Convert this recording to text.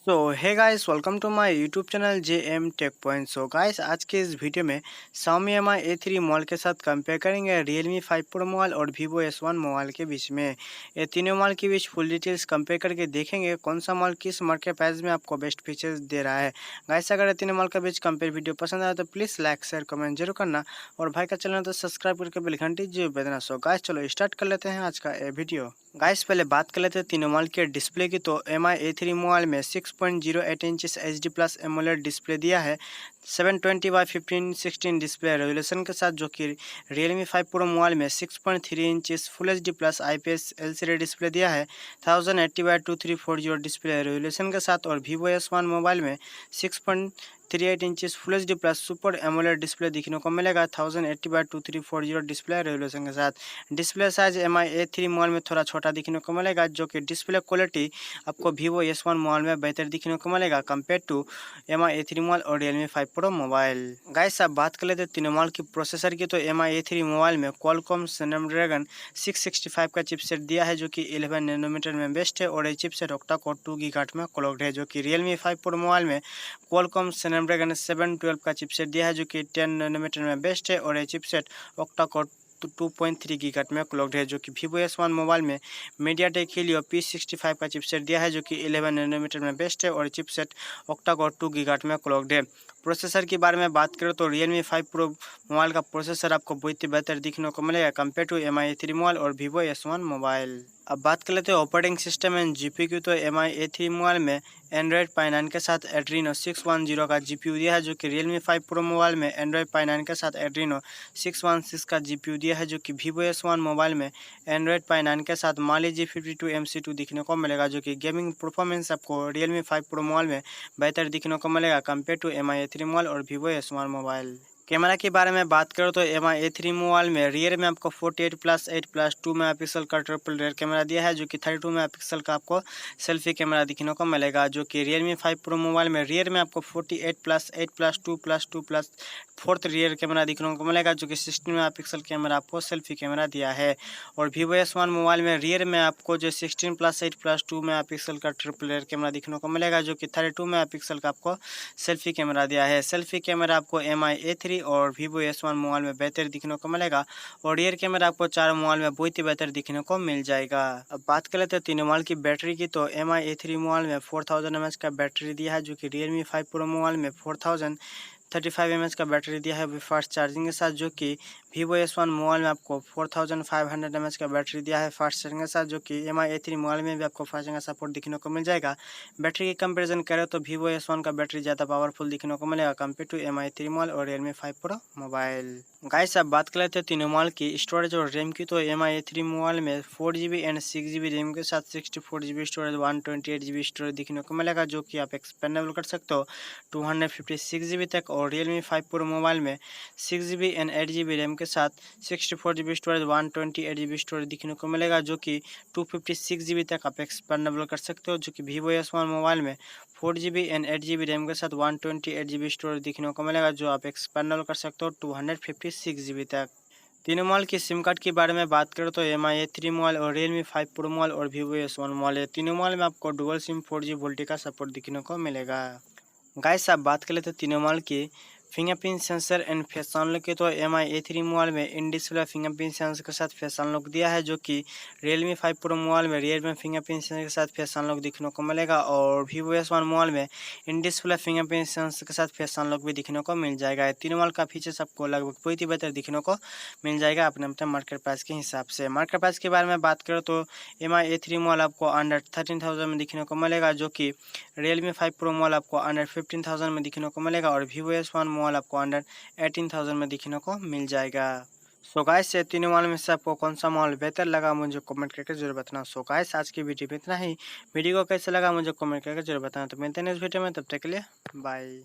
So hey guys, welcome to my YouTube channel J M tech point. So guys, आज के इस video में Xiaomi Mi A3 mobile के साथ compare करेंगे Realme 5 Pro मोबाइल और Vivo S1 मोबाइल के बीच में। ये तीनों मोबाइल के बीच फुल डिटेल्स कंपेयर करके देखेंगे कौन सा मोबाइल किस मार्केट प्राइस में आपको बेस्ट फीचर्स दे रहा है। गाइस, अगर ये तीनों मोबाइल के बीच कंपेयर वीडियो पसंद आया तो प्लीज़ लाइक शेयर कमेंट जरूर करना और भाई का चैनल तो सब्सक्राइब करके बेल घंटी जरूर बजाना। सो गाइस, चलो स्टार्ट कर लेते हैं आज का ये वीडियो। गाइस, पहले बात कर लेते हैं तीनों मोबाइल के डिस्प्ले की। तो Mi A3 मोबाइल में 6.08 inches HD plus AMOLED display दिया है 720x1516 डिस्प्ले रेजोल्यूशन के साथ, जो कि Realme 5 Pro मोबाइल में 6.3 inches full HD plus IPS LCD display दिया है 1080x2340 डिस्प्ले रेजोल्यूशन के साथ, और Vivo S1 मोबाइल में 6.38 inches full HD plus super AMOLED display देखने को मिलेगा 1080x2340 डिस्प्ले रेजोल्यूशन के साथ। Display size Mi A3 mobile में थोड़ा छोटा दिखने को मिलेगा, जो कि डिस्प्ले क्वालिटी आपको Vivo S1 मोबाइल में बेहतर दिखने को मिलेगा compare to Mi A3 mobile और Realme 5 Pro मोबाइल। गाइस, अब बात कर लेते हैं तीनों मोबाइल की प्रोसेसर की। तो Mi A3 मोबाइल में Qualcomm Snapdragon 665 का चिपसेट दिया है, जो कि 11 नैनोमीटर में बेस्ट है, और ये चिपसेट ऑक्टा कोर 2 गीगाहर्ट्ज में क्लॉक्ड है। जो कि Realme 5 Pro मोबाइल में Qualcomm Snapdragon 712 का चिपसेट दिया है, जो कि 10 नैनोमीटर में बेस्ट है, और ये चिपसेट ऑक्टा कोर 2.3 गीगाहर्ट्ज में क्लॉक्ड है। जो कि Vivo S1 मोबाइल में MediaTek Helio P65 का चिपसेट दिया है, जो कि 11 नैनोमीटर में बेस्ट है, और चिपसेट ऑक्टा कोर 2 गीगाहर्ट्ज में क्लॉक्ड है। प्रोसेसर के बारे में बात करें तो Realme 5 Pro मोबाइल का प्रोसेसर आपको बहुत ही बेहतर दिखने को मिलेगा compare to Mi A3 mobile और Vivo S1 मोबाइल। अब बात कर लेते हैं ऑपरेटिंग सिस्टम एंड GPU की। तो Mi A3 मोबाइल में Android Pie 9 के साथ Adreno 610 का GPU दिया है, जो कि Realme 5 Pro मोबाइल में Android Pie 9 के साथ Adreno 616 का GPU दिया है, जो कि Vivo S1 मोबाइल में Android Pie 9 के साथ Mali G52 MC2 दिखने को मिलेगा। जो कि गेमिंग परफॉर्मेंस आपको Realme 5 Pro मोबाइल में बेहतर दिखने को मिलेगा compare to Mi A3 mobile और Vivo S1 मोबाइल। कैमरा के बारे में बात करो तो Mi A3 मोबाइल में रियर में आपको 48+8+2 मेगापिक्सल का ट्रिपल रियर कैमरा दिया है, जो कि 32 मेगापिक्सल का आपको सेल्फी कैमरा दिखने को मिलेगा। जो कि Realme 5 Pro मोबाइल में रियर में आपको 48+8+2+2+4 रियर कैमरा दिखने को मिलेगा, जो कि 16 मेगापिक्सल कैमरा आपको सेल्फी कैमरा दिया है। और Vivo S1 मोबाइल में रियर में आपको जो 16+8+2 मेगापिक्सल का ट्रिपल रियर कैमरा दिखने को मिलेगा, जो कि 32 मेगापिक्सल का आपको सेल्फी कैमरा दिया है। सेल्फी कैमरा आपको Mi A3 और Vivo S1 मोबाइल में बेहतर दिखने को मिलेगा, और रियर कैमरा आपको चार मोबाइल में बहुत ही बेहतर दिखने को मिल जाएगा। अब बात कर लेते हैं तीनों मोबाइल की बैटरी की। तो Mi A3 मोबाइल में 4000 mAh का बैटरी दिया है, जो कि Realme 5 Pro मोबाइल में 4035 mAh का बैटरी दिया है फास्ट चार्जिंग के साथ, जो कि Vivo S1 मोबाइल में आपको 4500 mAh का बैटरी दिया है फास्ट चार्जिंग के साथ, जो कि Mi A3 मोबाइल में भी आपको फास्ट चार्जिंग का सपोर्ट दिखने को मिल जाएगा। बैटरी की कंपैरिजन करें तो Vivo S1 का बैटरी ज़्यादा पावरफुल दिखने को मिलेगा compare to Mi A3 mobile और Realme 5 Pro मोबाइल। गाइस, अब बात कर लेते हैं तीनों मोबाइल की स्टोरेज और रैम की। तो Mi A3 मोबाइल में 4GB एंड 6GB रैम के साथ 64GB स्टोरेज 128GB स्टोरेज दिखने को मिलेगा, जो कि आप एक्सपेंडेबल कर सकते हो 256GB तक। और Realme 5 Pro मोबाइल में 6GB एंड 8GB रैम के साथ 64GB स्टोरेज 128GB स्टोरेज दिखने को मिलेगा, जो कि 256GB तक आप एक्सपेंडेबल कर सकते हो। जो कि Vivo S1 मोबाइल में 4GB एंड 8GB रैम के साथ 128GB स्टोरेज दिखने को मिलेगा, जो आप एक्सपेंडेबल कर सकते हो 256GB तक। तीनों मोबाइल की सिम कार्ड के बारे में बात करें तो Mi A3 मोबाइल और Realme 5 Pro मोबाइल और Vivo S1 मोबाइल, तीनों मोबाइल में आपको डुअल सिम 4G वोल्टी का सपोर्ट दिखने को मिलेगा। गाइस, आप बात कर लेते हैं तीनों मोबाइल की fingerprint sensor and face unlock की। तो Mi A3 मोबाइल में इन डिस्प्ले फिंगरप्रिंट सेंसर के साथ फेस अनलॉक दिया है, जो कि Realme 5 Pro मोबाइल में रियर में फिंगरप्रिंट सेंसर के साथ फेस अनलॉक दिखने को मिलेगा, और Vivo S1 मोबाइल में इन डिस्प्ले फिंगरप्रिंट सेंसर के साथ फेस अनलॉक भी दिखने को मिल जाएगा। तीनों मोबाइल का फीचर्स आपको लगभग बहुत ही बेहतर दिखने को मिल जाएगा अपने अपने मार्केट प्राइस के हिसाब से। मार्केट प्राइस के बारे में बात करें तो Mi A3 मोबाइल आपको अंडर 13,000 में दिखने को मिलेगा, जो कि Realme 5 Pro मोबाइल आपको अंडर 15,000 में दिखने को मिलेगा, और Vivo S1 मोबाइल आपको अंडर 18,000 में दिखने को मिल जाएगा। सो गाइस, ये तीनों मोबाइल में से आपको कौन सा मोबाइल बेहतर लगा मुझे कमेंट करके जरूर बताना। सो गाइस, आज की वीडियो में इतना ही। वीडियो को कैसे लगा मुझे कमेंट करके जरूर बताना। तो मिलते हैं नेक्स्ट वीडियो में, तब तक के लिए बाय।